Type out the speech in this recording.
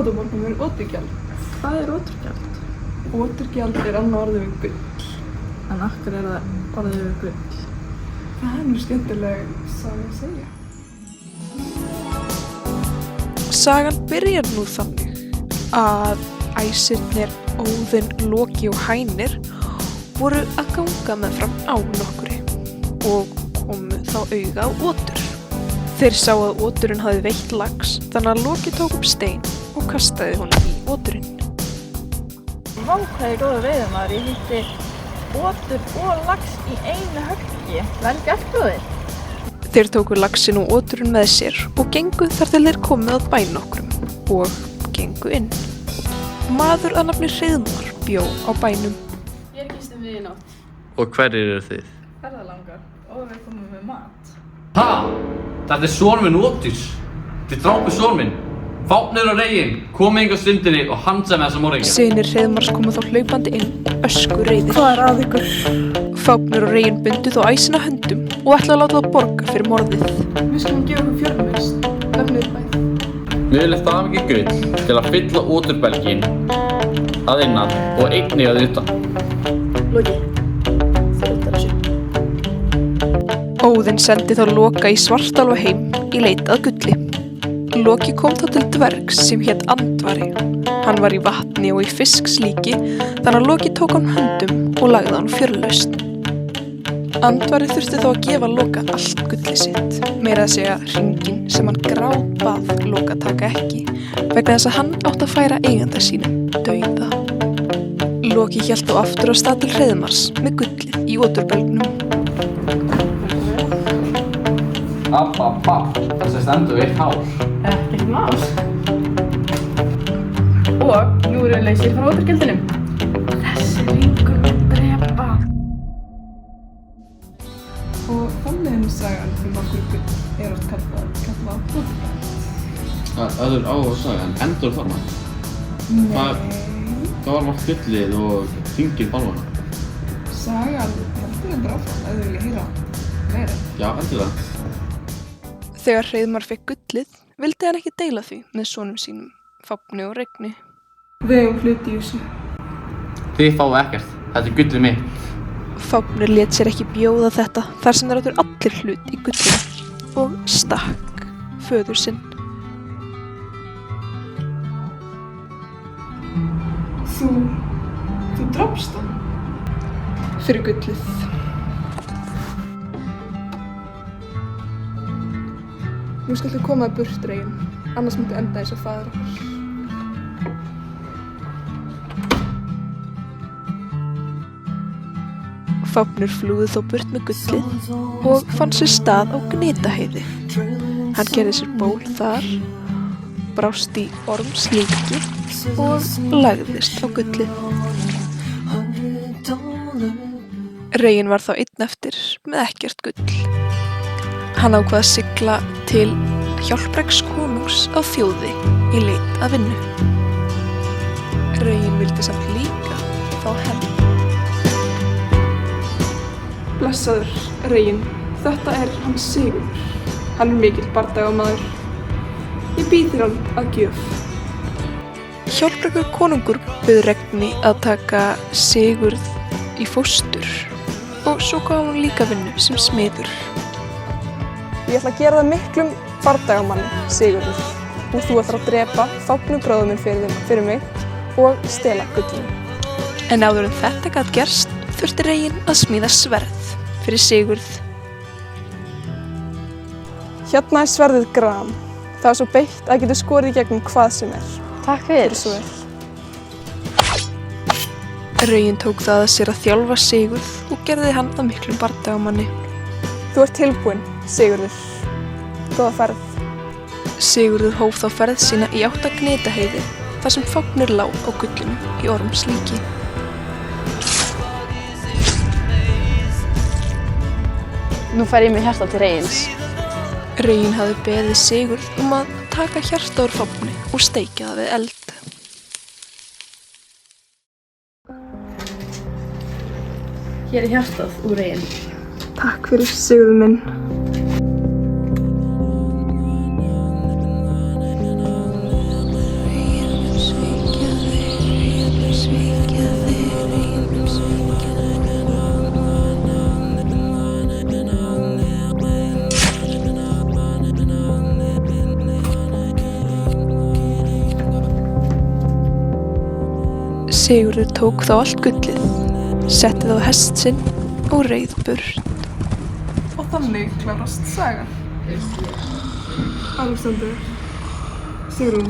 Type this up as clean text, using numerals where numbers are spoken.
Króatóborgum oturgjald. Hvað oturgjald? Oturgjald annað orðið við gull. En akkur það orðið við gull? Það skemmtileg saga að segja. Sagan byrjar nú þannig að æsirnir Óðinn, Loki og Hænir voru að ganga meðfram á nokkuri og komu þá auga á otur. Þeir sá að oturinn hafði veitt lax, þannig að Loki tók upp stein og kastaði honum í oturinn. Vá, hvað góður veiðimaður, ég hitti otur og lax í einu höggi. Vel gert þú þér? Þeir tóku laxinn og oturinn með sér og gengu þar til þeir komið að bæ nokkrum og gengu inn. Maður að nafni Hreiðmar bjó á bænum. Ég gistum við í nótt. Og hverjir eru þið? Ferðalangar og við komum með mat. Ha? Þetta er son minn Otis. Þið drápu son minn. Fáfnir og Reginn, komið yngur stundinni og handsa með þessa morðingja. Synir Hreiðmars komu þá hlaupandi inn, öskureiðir. Hvað að ykkur? Fáfnir og Reginn bundu þá æsina höndum og ætlaði að láta það borga fyrir morðið. Við skulum gefa okkur fjörmest, nefnið bæð. Við viljum það mikið gull til að fylla oturbelginn að innan og einnig að utan. Loki, þú rúttar þessu. Óðinn sendi þá Loka í Svartálfa heim í leit að gulli. Loki kom þá til dvergs sem hét Andvari. Hann var í vatni og í fiskslíki, þannig að Loki tók hann höndum og lagði hann fjörlaust. Andvari þurfti þá að gefa Loka allt gullið sitt, meira að segja hringinn sem hann grátbað Loka taka ekki, vegna þess að hann átti að færa eiganda sínum dauða. Loki hélt þá aftur á stað til Hreiðmars með gullið í oturbelgnum. Þessi stendur eitt hár. Ekkert mál. Og nú eru við lausir frá oturgjaldinum. Þessi ringur mun drepa. Og þannig sagan okkur gull oft kallað oturgjald. Það er á að sagja, en endur þarna. Hvað var allt gullið og hringinn bálvana? Sagan heldur endur áfram, ef þið vilja heyra meira. Já, endur það. Þegar Hreiðmar fekk gullið, vildi hann ekki deila því með sonum sínum, Fáfni og Regni. Við eigum hluti í þessu. Þið fáið ekkert, þetta er gullið mitt. Fáfnir lét sér ekki bjóða þetta þar sem þeir áttu allir hlut í gullinu og stakk föður sinn. Þú drafst hann? Fyrir gullið. Nú skaltu koma að burt, Reginn, annars myndi enda eins og faðir okkar. Fáfnir flúði þó burt með gullið og fann sér stað á Gnitaheiði. Hann gerði sér ból þar, brást í ormslíki og lagðist á gullið. Reginn var þá einn eftir með ekkert gull. Hann ákvað að sigla til Hjálpreggs konungs á Þjóði í leit að vinnu. Reginn vildi samt líka fá henni. Blessaður, Reginn, þetta er hans Sigurður. Hann er mikill bardagamaður. Ég býð þér hann að gjöf. Hjálpreggur konungur bauð Regni að taka Sigurð í fóstur og svo gaf hann líka vinnu sem smiður. Ég ætla að gera það miklum bardagamanni, Sigurður. Og þú ætlar að drepa Fáfni bróður minn fyrir mig og stela gullinu. En áður en þetta gat gerst þurfti Reginn að smíða sverð fyrir Sigurð. Hérna er sverðið Gram. Það er svo beitt að getur skorið í gegnum hvað sem er. Takk fyrir. Svo vel. Reginn tók það að sér að þjálfa Sigurð og gerði hann að miklum bardagamanni. Þú ert tilbúinn, Sigurður. Góða ferð. Sigurður hóf þá ferð sína í átt að Gnitaheiði þar sem Fáfnir lá á gullinu í ormslíki. Nú fær ég mig hjarta til Regins. Reginn hafði beðið Sigurð að taka hjarta úr Fáfni og steikja það við eld. Hér er hjartað úr Regin. Takk fyrir, Sigurður minn. Sigurður tók þá allt gullið, setti það á hest sinn og reið burt. Og þannig klárast sagan. Alexander, Sigrún,